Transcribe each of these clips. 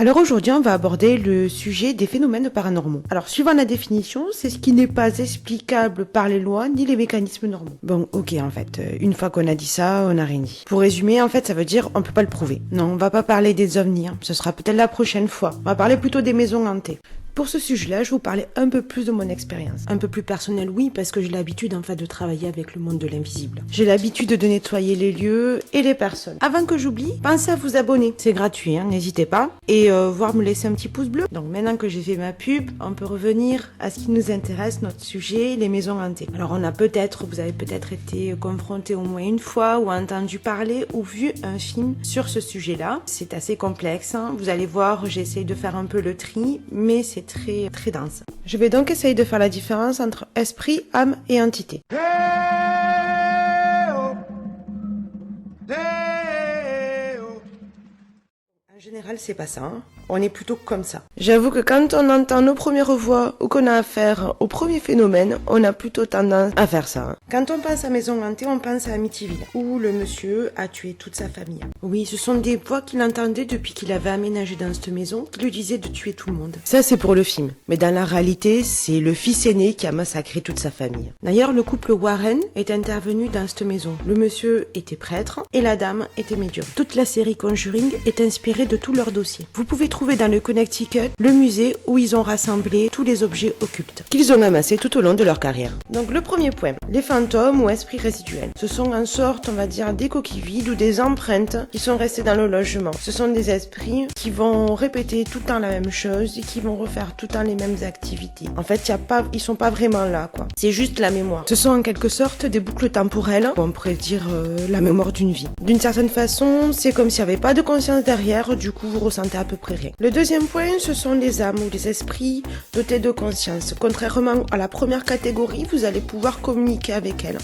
Alors aujourd'hui, on va aborder le sujet des phénomènes paranormaux. Alors suivant la définition, c'est ce qui n'est pas explicable par les lois ni les mécanismes normaux. Bon, ok en fait, une fois qu'on a dit ça, on n'a rien dit. Pour résumer, en fait, ça veut dire on peut pas le prouver. Non, on va pas parler des ovnis, ce sera peut-être la prochaine fois. On va parler plutôt des maisons hantées. Pour ce sujet-là, je vais vous parler un peu plus de mon expérience. Un peu plus personnelle, oui, parce que j'ai l'habitude en fait de travailler avec le monde de l'invisible. J'ai l'habitude de nettoyer les lieux et les personnes. Avant que j'oublie, pensez à vous abonner. C'est gratuit, n'hésitez pas. Et voire me laisser un petit pouce bleu. Donc maintenant que j'ai fait ma pub, on peut revenir à ce qui nous intéresse, notre sujet, les maisons hantées. Alors vous avez peut-être été confronté au moins une fois ou entendu parler ou vu un film sur ce sujet-là. C'est assez complexe, Vous allez voir, j'essaie de faire un peu le tri, mais c'est très dense. Je vais donc essayer de faire la différence entre esprit, âme et entité. En général, c'est pas ça. On est plutôt comme ça. J'avoue que quand on entend nos premières voix ou qu'on a affaire au premier phénomène, on a plutôt tendance à faire ça. Quand on pense à maison hantée, on pense à Amityville, où le monsieur a tué toute sa famille. Oui, ce sont des voix qu'il entendait depuis qu'il avait aménagé dans cette maison, qui lui disaient de tuer tout le monde. Ça, c'est pour le film. Mais dans la réalité, c'est le fils aîné qui a massacré toute sa famille. D'ailleurs, le couple Warren est intervenu dans cette maison. Le monsieur était prêtre et la dame était médium. Toute la série Conjuring est inspirée de tous leurs dossiers. Vous pouvez trouver dans le Connecticut le musée où ils ont rassemblé tous les objets occultes qu'ils ont amassés tout au long de leur carrière. Donc le premier point, les fantômes ou esprits résiduels. Ce sont en sorte, on va dire, des coquilles vides ou des empreintes qui sont restées dans le logement. Ce sont des esprits qui vont répéter tout le temps la même chose et qui vont refaire tout le temps les mêmes activités. En fait, ils sont pas vraiment là, quoi. C'est juste la mémoire. Ce sont en quelque sorte des boucles temporelles, on pourrait dire la mémoire d'une vie. D'une certaine façon, c'est comme s'il n'y avait pas de conscience derrière, du coup vous ressentez à peu près rien. Le deuxième point, ce sont les âmes ou les esprits dotés de conscience. Contrairement à la première catégorie, vous allez pouvoir communiquer avec elles.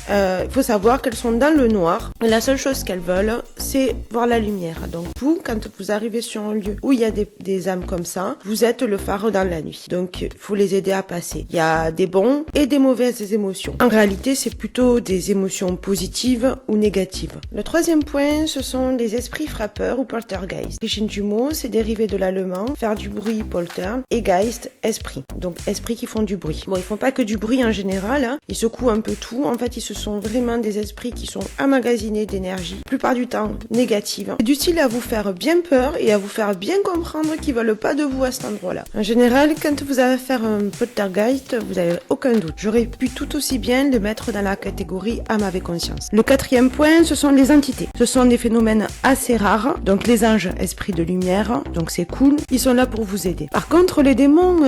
Il faut savoir qu'elles sont dans le noir et la seule chose qu'elles veulent, c'est voir la lumière. Donc vous, quand vous arrivez sur un lieu où il y a des âmes comme ça, vous êtes le phare dans la nuit. Donc il faut les aider à passer. Il y a des bons et des mauvaises émotions. En réalité, c'est plutôt des émotions positives ou négatives. Le troisième point, ce sont les esprits frappeurs ou poltergeist. L'origine du mot, c'est dérivé de l'allemand, faire du bruit, polter, et geist, esprit. Donc esprits qui font du bruit. Bon, ils font pas que du bruit en général, Ils secouent un peu tout. En fait, ce sont vraiment des esprits qui sont emmagasinés d'énergie, la plupart du temps négative. C'est du style à vous faire bien peur et à vous faire bien comprendre qu'ils veulent pas de vous à cet endroit-là. En général, quand vous avez affaire à un poltergeist, vous avez aucun doute. J'aurais pu tout aussi bien le mettre dans la catégorie âme avec conscience. Le quatrième point, ce sont les entités. Ce sont des phénomènes assez rares. Donc les anges, esprits de lumière, donc c'est cool, ils sont là pour vous aider. Par contre, les démons,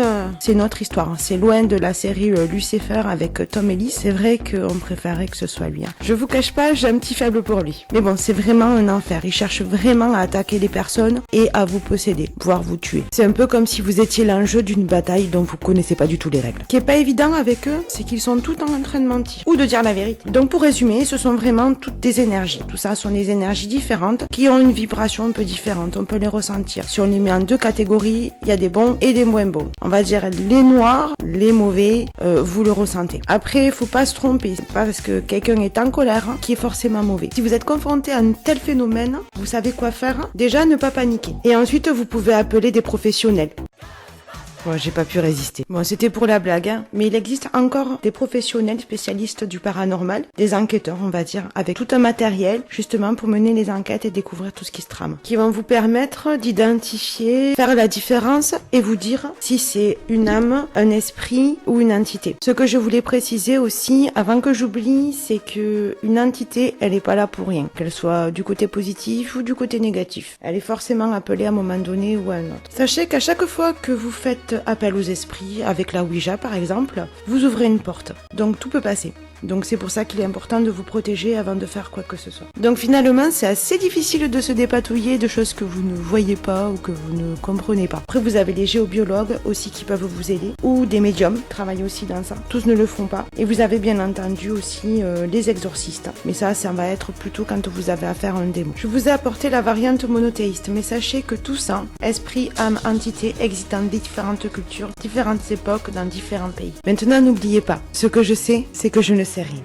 c'est notre histoire. C'est loin de la série Lucifer avec Tom Ellis. C'est vrai qu'on préférait que ce soit lui. Je vous cache pas, j'ai un petit faible pour lui. Mais bon, c'est vraiment un enfer. Il cherche vraiment à attaquer les personnes et à vous posséder, voire vous tuer. C'est un peu comme si vous étiez l'enjeu d'une bataille dont vous connaissez pas du tout les règles. Ce qui est pas évident avec eux, c'est qu'ils sont tout le temps en train de mentir ou de dire la vérité. Donc pour résumer, ce sont vraiment toutes des énergies. Tout ça sont des énergies différentes qui ont une vibration un peu différente. On peut les ressentir. Si on les met en deux catégories, il y a des bons et des moins bons. On va dire les noirs, les mauvais, vous le ressentez. Après, il faut pas se tromper. C'est pas parce que quelqu'un est en colère qui est forcément mauvais. Si vous êtes confronté à un tel phénomène, vous savez quoi faire. Déjà, ne pas paniquer. Et ensuite, vous pouvez appeler des professionnels. Bon, j'ai pas pu résister. Bon, c'était pour la blague, mais il existe encore des professionnels spécialistes du paranormal, des enquêteurs, on va dire, avec tout un matériel, justement pour mener les enquêtes et découvrir tout ce qui se trame, qui vont vous permettre d'identifier, faire la différence et vous dire si c'est une âme, un esprit ou une entité. Ce que je voulais préciser aussi, avant que j'oublie, c'est que une entité, elle est pas là pour rien, qu'elle soit du côté positif ou du côté négatif. Elle est forcément appelée à un moment donné ou à un autre. Sachez qu'à chaque fois que vous faites appel aux esprits, avec la Ouija par exemple, vous ouvrez une porte. Donc tout peut passer. Donc c'est pour ça qu'il est important de vous protéger avant de faire quoi que ce soit. Donc finalement, c'est assez difficile de se dépatouiller de choses que vous ne voyez pas ou que vous ne comprenez pas. Après, vous avez les géobiologues aussi qui peuvent vous aider, ou des médiums qui travaillent aussi dans ça. Tous ne le font pas. Et vous avez bien entendu aussi les exorcistes. Mais ça va être plutôt quand vous avez affaire à un démon. Je vous ai apporté la variante monothéiste, mais sachez que tout ça, esprit, âme, entité, existe dans différentes cultures, différentes époques, dans différents pays. Maintenant, n'oubliez pas, ce que je sais, c'est que je ne sais rien.